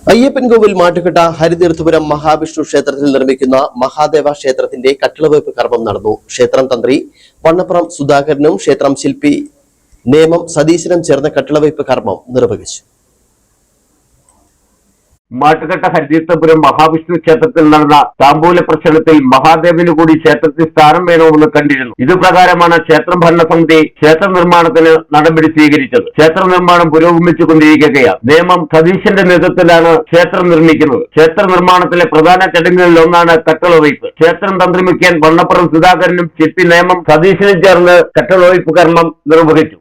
അയ്യപ്പൻകോവിൽ മാട്ടുകെട്ട ഹരിതീർത്ഥപുരം മഹാവിഷ്ണു ക്ഷേത്രത്തിൽ നിർമ്മിക്കുന്ന മഹാദേവ ക്ഷേത്രത്തിന്റെ കട്ടിളവയ്പ് കർമ്മം നടന്നു. ക്ഷേത്രം തന്ത്രി വണ്ണപ്പുറം സുധാകരനും ക്ഷേത്രം ശില്പി നേമം സതീശനും ചേർന്ന കട്ടിളവയ്പ് കർമ്മം നിർവഹിച്ചു. മാട്ടുകെട്ട ഹരിതീർത്ഥപുരം മഹാവിഷ്ണു ക്ഷേത്രത്തിൽ നടന്ന താമ്പൂല പ്രശ്നത്തിൽ മഹാദേവന് കൂടി ക്ഷേത്രത്തിൽ സ്ഥാനം വേണമെന്ന് കണ്ടിരുന്നു. ഇതുപ്രകാരമാണ് ക്ഷേത്രം ഭരണസമിതി ക്ഷേത്ര നിർമ്മാണത്തിന് നടപടി സ്വീകരിച്ചത്. ക്ഷേത്ര നിർമ്മാണം പുരോഗമിച്ചുകൊണ്ടിരിക്കുകയാണ്. നേമം സതീശന്റെ നേതൃത്വത്തിലാണ് ക്ഷേത്രം നിർമ്മിക്കുന്നത്. ക്ഷേത്ര നിർമ്മാണത്തിലെ പ്രധാന ചടങ്ങുകളിൽ ഒന്നാണ് കട്ടിളവയ്പ്. ക്ഷേത്രം തന്ത്രി മുഖ്യൻ വണ്ണപ്പുറം സുധാകരനും ശില്പി നേമം സതീശനും ചേർന്ന് കട്ടിളവയ്പ് കർമ്മം നിർവഹിച്ചു.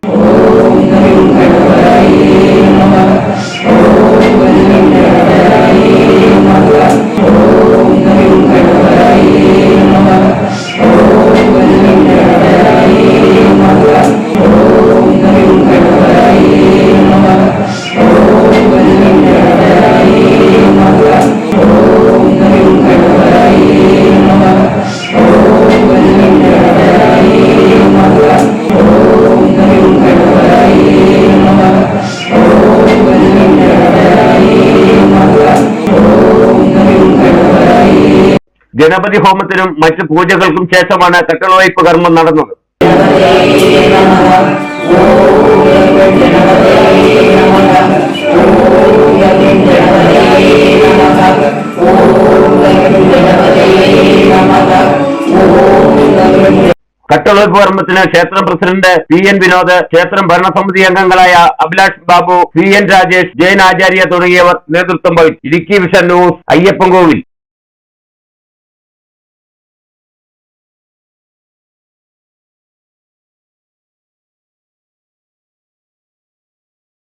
ഗണപതി ഹോമത്തിനും മറ്റ് പൂജകൾക്കും ശേഷമാണ് കട്ടിളവയ്പ് കർമ്മം നടന്നത്. കട്ടിളവയ്പ് കർമ്മത്തിന് ക്ഷേത്രം പ്രസിഡന്റ് PN വിനോദ്, ക്ഷേത്രം ഭരണസമിതി അംഗങ്ങളായ അഭിലാഷ് ബാബു, CN രാജേഷ്, ജയൻ ആചാര്യ തുടങ്ങിയവർ നേതൃത്വം വഹിച്ചു. Idukki Vision News, Ayyappancoil.